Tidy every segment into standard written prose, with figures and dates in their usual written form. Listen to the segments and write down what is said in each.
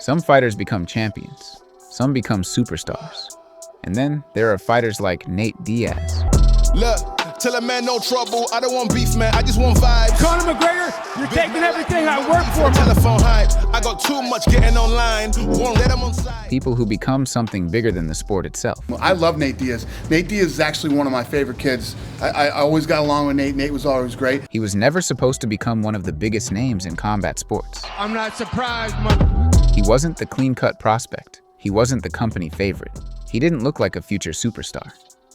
Some fighters become champions, some become superstars. And then there are fighters like Nate Diaz. Look, tell a man no trouble, I don't want beef, man, I just want vibes. Conor McGregor, you're taking everything I work for. Telephone hype, I got too much getting online, won't let them on side. People who become something bigger than the sport itself. I love Nate Diaz. Nate Diaz is actually one of my favorite kids. I always got along with Nate. Nate was always great. He was never supposed to become one of the biggest names in combat sports. I'm not surprised, He wasn't the clean-cut prospect. He wasn't the company favorite. He didn't look like a future superstar.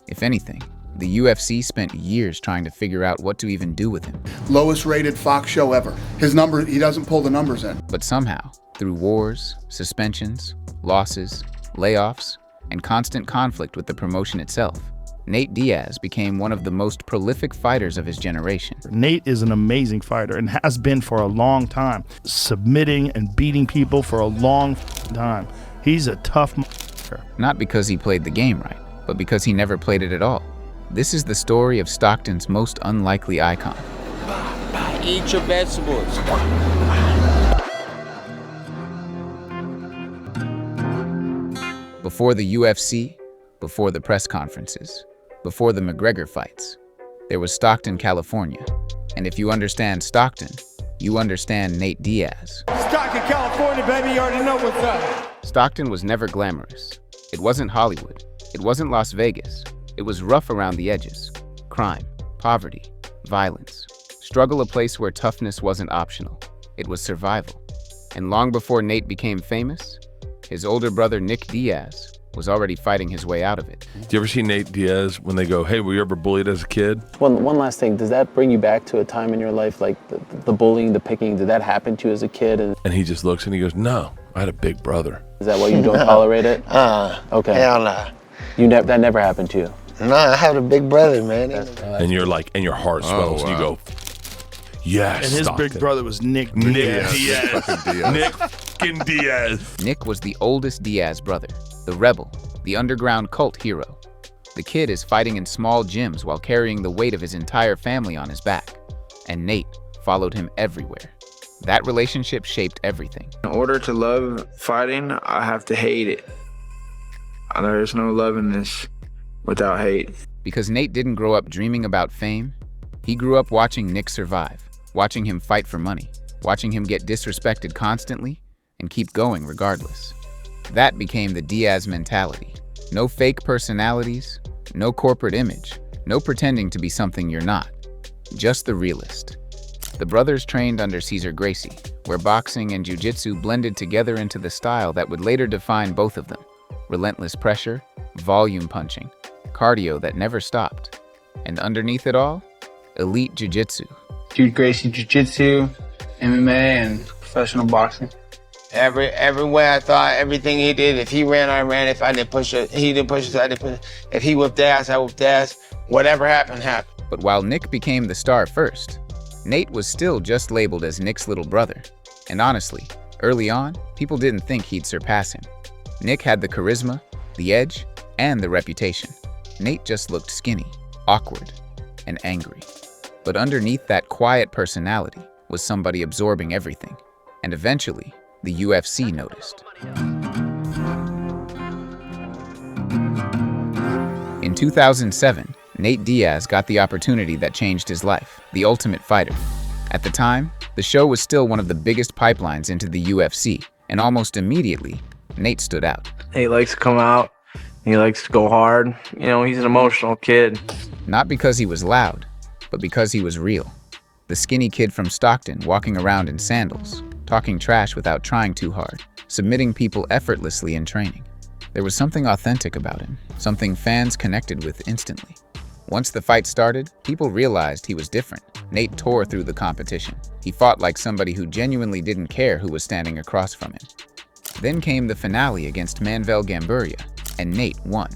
If anything, the UFC spent years trying to figure out what to even do with him. Lowest rated Fox show ever. His number, he doesn't pull the numbers in. But somehow, through wars, suspensions, losses, layoffs, and constant conflict with the promotion itself, Nate Diaz became one of the most prolific fighters of his generation. Nate is an amazing fighter and has been for a long time, submitting and beating people for a long time. He's a tough motherfucker. Not because he played the game right, but because he never played it at all. This is the story of Stockton's most unlikely icon. Eat your vegetables. Before the UFC, before the press conferences, before the McGregor fights, there was Stockton, California. And if you understand Stockton, you understand Nate Diaz. Stockton, California, baby, you already know what's up. Stockton was never glamorous. It wasn't Hollywood. It wasn't Las Vegas. It was rough around the edges. Crime, poverty, violence. Struggle, a place where toughness wasn't optional. It was survival. And long before Nate became famous, his older brother Nick Diaz was already fighting his way out of it. Do you ever see Nate Diaz when they go, hey, were you ever bullied as a kid? One last thing, does that bring you back to a time in your life, like the bullying, the picking, did that happen to you as a kid? And he just looks and he goes, no, I had a big brother. Is that why you don't tolerate it? Okay. Hell nah. That never happened to you? No, I had a big brother, man. And you're like, and your heart swells and you go, yes, And his Stockton. big brother was Nick Nick Diaz. Diaz. Nick fucking Diaz. Nick was the oldest Diaz brother, the rebel, the underground cult hero. The kid is fighting in small gyms while carrying the weight of his entire family on his back. And Nate followed him everywhere. That relationship shaped everything. In order to love fighting, I have to hate it. There's no love in this without hate. Because Nate didn't grow up dreaming about fame, he grew up watching Nick survive, watching him fight for money, watching him get disrespected constantly, and keep going regardless. That became the Diaz mentality. No fake personalities, no corporate image, no pretending to be something you're not. Just the realist. The brothers trained under Cesar Gracie, where boxing and jiu-jitsu blended together into the style that would later define both of them. Relentless pressure, volume punching, cardio that never stopped. And underneath it all, elite jiu-jitsu. Cesar Gracie jiu-jitsu, MMA, and professional boxing. Everywhere I thought, everything he did, if he ran, I ran. If I didn't push it, he didn't push it, I didn't push it. If he whipped ass, I whipped ass. Whatever happened, happened. But while Nick became the star first, Nate was still just labeled as Nick's little brother. And honestly, early on, people didn't think he'd surpass him. Nick had the charisma, the edge, and the reputation. Nate just looked skinny, awkward, and angry. But underneath that quiet personality was somebody absorbing everything. And eventually, the UFC noticed. In 2007, Nate Diaz got the opportunity that changed his life, The Ultimate Fighter. At the time, the show was still one of the biggest pipelines into the UFC, and almost immediately, Nate stood out. He likes to come out. He likes to go hard. You know, he's an emotional kid. Not because he was loud, but because he was real. The skinny kid from Stockton walking around in sandals, talking trash without trying too hard, submitting people effortlessly in training. There was something authentic about him, something fans connected with instantly. Once the fight started, people realized he was different. Nate tore through the competition. He fought like somebody who genuinely didn't care who was standing across from him. Then came the finale against Manvel Gamburia, and Nate won.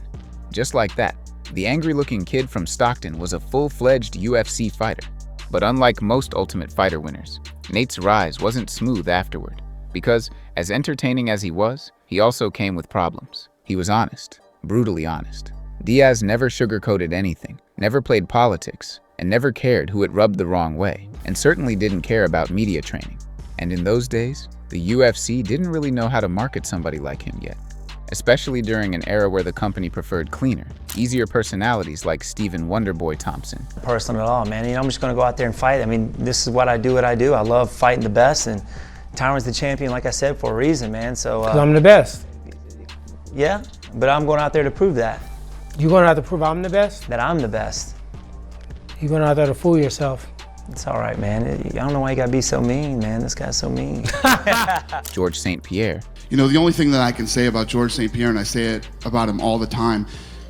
Just like that, the angry-looking kid from Stockton was a full-fledged UFC fighter. But unlike most Ultimate Fighter winners, Nate's rise wasn't smooth afterward. Because, as entertaining as he was, he also came with problems. He was honest, brutally honest. Diaz never sugarcoated anything, never played politics, and never cared who it rubbed the wrong way, and certainly didn't care about media training. And in those days, the UFC didn't really know how to market somebody like him yet, especially during an era where the company preferred cleaner, easier personalities like Stephen Wonderboy Thompson. Personal at all, man. I'm just gonna go out there and fight. I mean, this is what I do. I love fighting the best, and Tyron's the champion, like I said, for a reason, man. So. 'Cause I'm the best. Yeah, but I'm going out there to prove that. You going out to prove I'm the best? That I'm the best. You going out there to fool yourself? It's all right, man. I don't know why you gotta be so mean, man. This guy's so mean. George St. Pierre. You know, the only thing that I can say about George St. Pierre, and I say it about him all the time,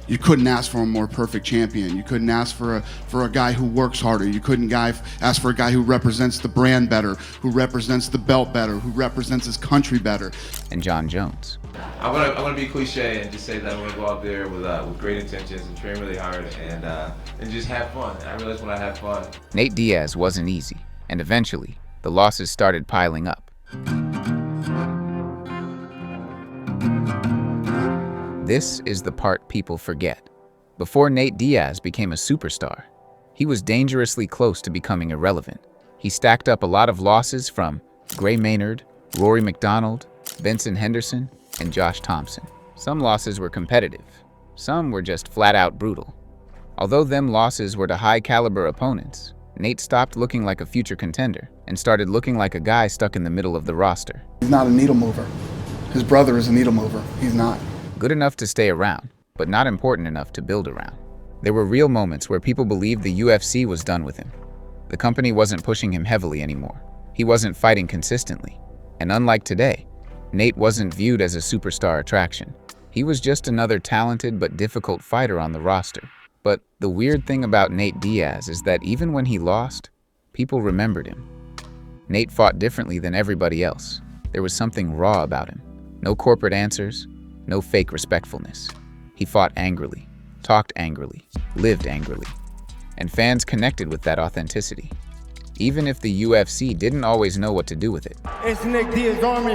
you couldn't ask for a more perfect champion. You couldn't ask for a guy who works harder. You couldn't ask for a guy who represents the brand better, who represents the belt better, who represents his country better. And John Jones. I'm gonna be cliche and just say that I'm gonna go out there with great intentions and train really hard and just have fun. I realize when I have fun. Nate Diaz wasn't easy, and eventually, the losses started piling up. This is the part people forget. Before Nate Diaz became a superstar, he was dangerously close to becoming irrelevant. He stacked up a lot of losses from Gray Maynard, Rory McDonald, Benson Henderson, and Josh Thompson. Some losses were competitive. Some were just flat out brutal. Although them losses were to high-caliber opponents, Nate stopped looking like a future contender and started looking like a guy stuck in the middle of the roster. He's not a needle mover. His brother is a needle mover. He's not. Good enough to stay around, but not important enough to build around. There were real moments where people believed the UFC was done with him. The company wasn't pushing him heavily anymore. He wasn't fighting consistently. And unlike today, Nate wasn't viewed as a superstar attraction. He was just another talented but difficult fighter on the roster. But the weird thing about Nate Diaz is that even when he lost, people remembered him. Nate fought differently than everybody else. There was something raw about him. No corporate answers, no fake respectfulness. He fought angrily, talked angrily, lived angrily. And fans connected with that authenticity, even if the UFC didn't always know what to do with it. It's Nate Diaz Army,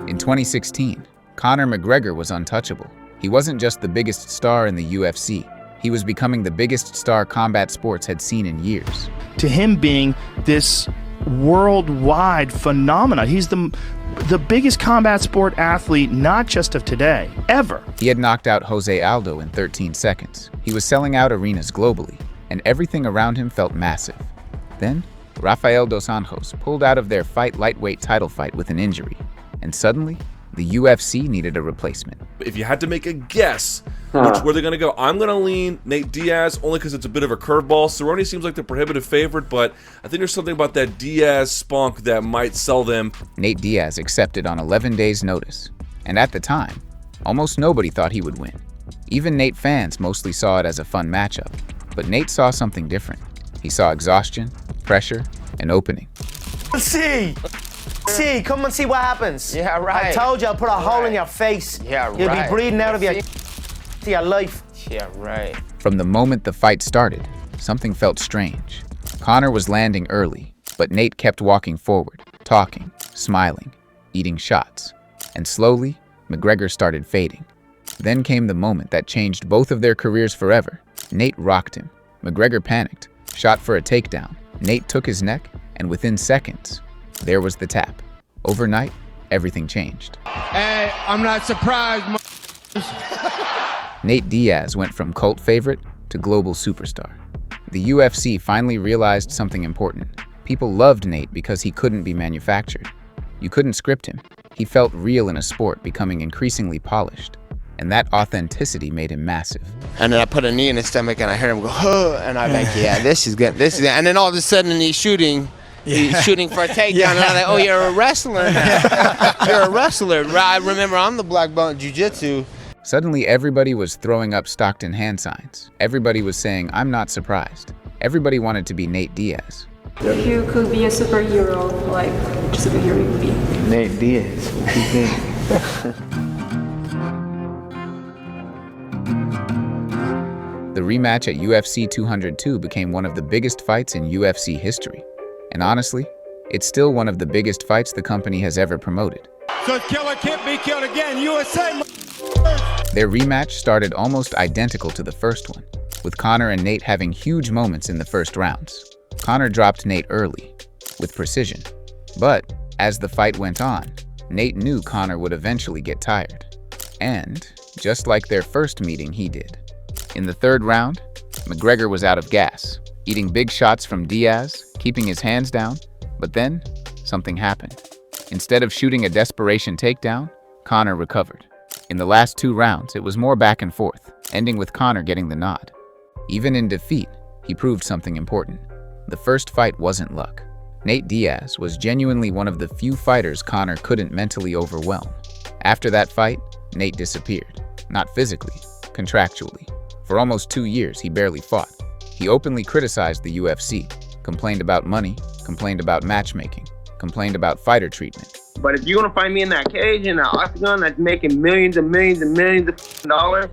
In 2016, Conor McGregor was untouchable. He wasn't just the biggest star in the UFC, he was becoming the biggest star combat sports had seen in years. To him being this worldwide phenomena, he's the biggest combat sport athlete, not just of today, ever. He had knocked out Jose Aldo in 13 seconds. He was selling out arenas globally, and everything around him felt massive. Then, Rafael dos Anjos pulled out of their fight lightweight title fight with an injury, and suddenly, the UFC needed a replacement. If you had to make a guess which way they're going to go, I'm going to lean Nate Diaz only because it's a bit of a curveball. Cerrone seems like the prohibitive favorite, but I think there's something about that Diaz spunk that might sell them. Nate Diaz accepted on 11 days' notice, and at the time, almost nobody thought he would win. Even Nate fans mostly saw it as a fun matchup, but Nate saw something different. He saw exhaustion, pressure, and opening. See, come and see what happens. Yeah, right. I told you I'll put a hole in your face. Yeah, right. You'll be breathing out of your life. Yeah, right. From the moment the fight started, something felt strange. Conor was landing early, but Nate kept walking forward, talking, smiling, eating shots. And slowly, McGregor started fading. Then came the moment that changed both of their careers forever. Nate rocked him. McGregor panicked, shot for a takedown. Nate took his neck, and within seconds, there was the tap. Overnight, everything changed. Hey, I'm not surprised, Nate Diaz went from cult favorite to global superstar. The UFC finally realized something important. People loved Nate because he couldn't be manufactured. You couldn't script him. He felt real in a sport becoming increasingly polished. And that authenticity made him massive. And then I put a knee in his stomach and I heard him go, huh, and I'm like, yeah, this is good, this is good. And then all of a sudden he's shooting for a takedown, and I'm like, oh, you're a wrestler now. You're a wrestler. I remember I'm the black belt in jiu-jitsu. Suddenly, everybody was throwing up Stockton hand signs. Everybody was saying, I'm not surprised. Everybody wanted to be Nate Diaz. If you could be a superhero, like, which superhero you would be? Nate Diaz, what do you think? The rematch at UFC 202 became one of the biggest fights in UFC history. And honestly, it's still one of the biggest fights the company has ever promoted. So killer can't be killed again, USA. Their rematch started almost identical to the first one. with Conor and Nate having huge moments in the first rounds. Conor dropped Nate early, with precision. But, as the fight went on, Nate knew Conor would eventually get tired. And, just like their first meeting, he did. In the third round, McGregor was out of gas, eating big shots from Diaz, keeping his hands down, but then, something happened. Instead of shooting a desperation takedown, Conor recovered. In the last 2 rounds, it was more back and forth, ending with Conor getting the nod. Even in defeat, he proved something important. The first fight wasn't luck. Nate Diaz was genuinely one of the few fighters Conor couldn't mentally overwhelm. After that fight, Nate disappeared. Not physically, contractually. For almost 2 years, he barely fought. He openly criticized the UFC, complained about money, complained about matchmaking, complained about fighter treatment. But if you're gonna find me in that cage, in that octagon that's making millions and millions and millions of dollars,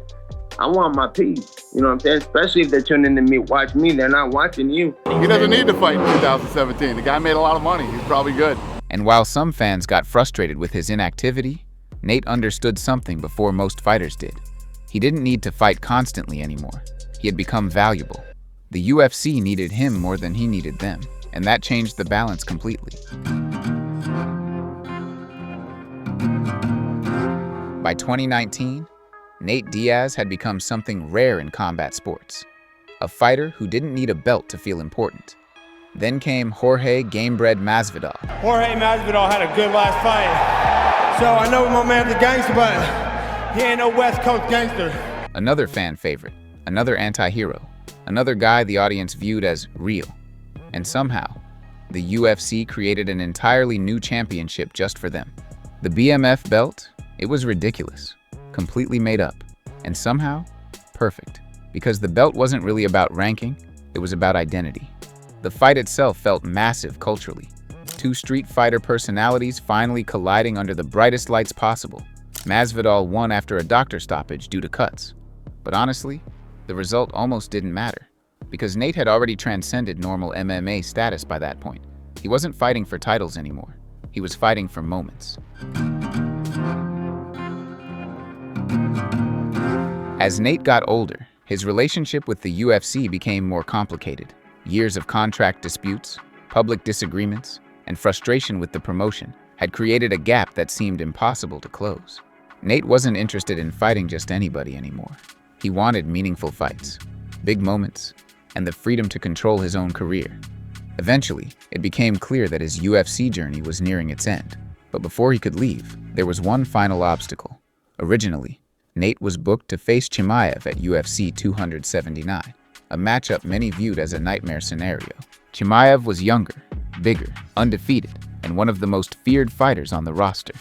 I want my piece. You know what I'm saying? Especially if they're tuning in to me, watch me, they're not watching you. He doesn't need to fight in 2017. The guy made a lot of money. He's probably good. And while some fans got frustrated with his inactivity, Nate understood something before most fighters did. He didn't need to fight constantly anymore. He had become valuable. The UFC needed him more than he needed them, and that changed the balance completely. By 2019, Nate Diaz had become something rare in combat sports. A fighter who didn't need a belt to feel important. Then came Jorge Gamebred Masvidal. Jorge Masvidal had a good last fight. So I know my man's a gangster, but he ain't no West Coast gangster. Another fan favorite, another anti-hero, another guy the audience viewed as real. And somehow, the UFC created an entirely new championship just for them. The BMF belt, it was ridiculous, completely made up, and somehow, perfect. Because the belt wasn't really about ranking, it was about identity. The fight itself felt massive culturally. 2 street fighter personalities finally colliding under the brightest lights possible. Masvidal won after a doctor stoppage due to cuts. But honestly, the result almost didn't matter, because Nate had already transcended normal MMA status by that point. He wasn't fighting for titles anymore. He was fighting for moments. As Nate got older, his relationship with the UFC became more complicated. Years of contract disputes, public disagreements, and frustration with the promotion had created a gap that seemed impossible to close. Nate wasn't interested in fighting just anybody anymore. He wanted meaningful fights, big moments, and the freedom to control his own career. Eventually, it became clear that his UFC journey was nearing its end. But before he could leave, there was one final obstacle. Originally, Nate was booked to face Chimaev at UFC 279, a matchup many viewed as a nightmare scenario. Chimaev was younger, bigger, undefeated, and one of the most feared fighters on the roster.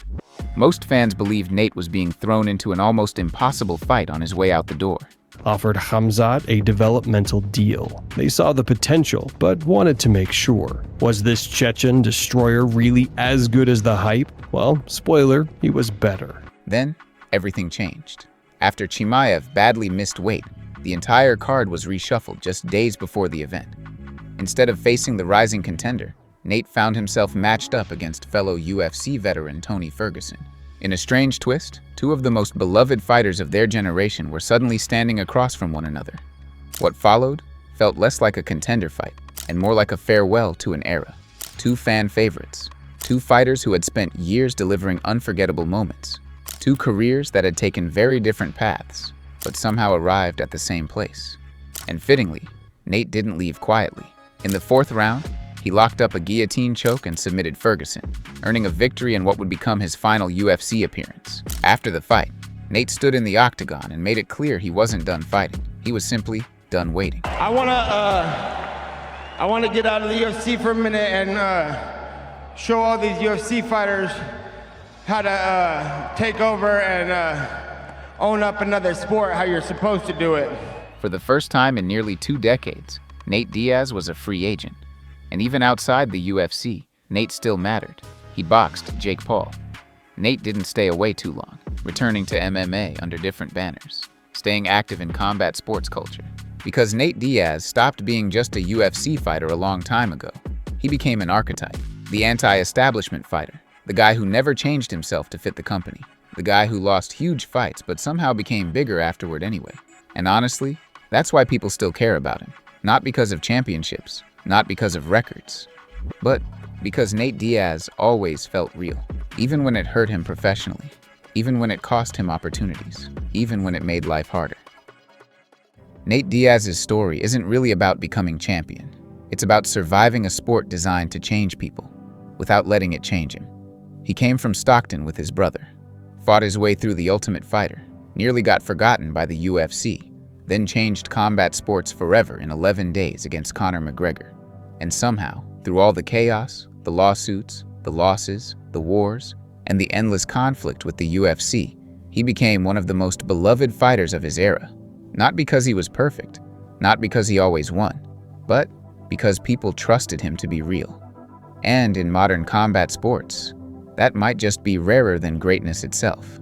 Most fans believed Nate was being thrown into an almost impossible fight on his way out the door. Offered Khamzat a developmental deal. They saw the potential, but wanted to make sure. Was this Chechen destroyer really as good as the hype? Well, spoiler, he was better. Then, everything changed. After Chimaev badly missed weight, the entire card was reshuffled just days before the event. Instead of facing the rising contender, Nate found himself matched up against fellow UFC veteran Tony Ferguson. In a strange twist, 2 of the most beloved fighters of their generation were suddenly standing across from one another. What followed felt less like a contender fight and more like a farewell to an era. 2 fan favorites, 2 fighters who had spent years delivering unforgettable moments. 2 careers that had taken very different paths, but somehow arrived at the same place. And fittingly, Nate didn't leave quietly. In the 4th round, he locked up a guillotine choke and submitted Ferguson, earning a victory in what would become his final UFC appearance. After the fight, Nate stood in the octagon and made it clear he wasn't done fighting. He was simply done waiting. I wanna get out of the UFC for a minute and show all these UFC fighters how to take over and own up another sport, how you're supposed to do it. For the first time in nearly 2 decades, Nate Diaz was a free agent. And even outside the UFC, Nate still mattered. He boxed Jake Paul. Nate didn't stay away too long, returning to MMA under different banners, staying active in combat sports culture. Because Nate Diaz stopped being just a UFC fighter a long time ago, he became an archetype, the anti-establishment fighter, the guy who never changed himself to fit the company, the guy who lost huge fights but somehow became bigger afterward anyway. And honestly, That's why people still care about him. Not because of championships, not because of records, but because Nate Diaz always felt real. Even when it hurt him professionally, even when it cost him opportunities, even when it made life harder. Nate Diaz's story isn't really about becoming champion. It's about surviving a sport designed to change people, without letting it change him. He came from Stockton with his brother, fought his way through the Ultimate Fighter, nearly got forgotten by the UFC, then changed combat sports forever in 11 days against Conor McGregor. And somehow, through all the chaos, the lawsuits, the losses, the wars, and the endless conflict with the UFC, he became one of the most beloved fighters of his era. Not because he was perfect, not because he always won, but because people trusted him to be real. And in modern combat sports, that might just be rarer than greatness itself.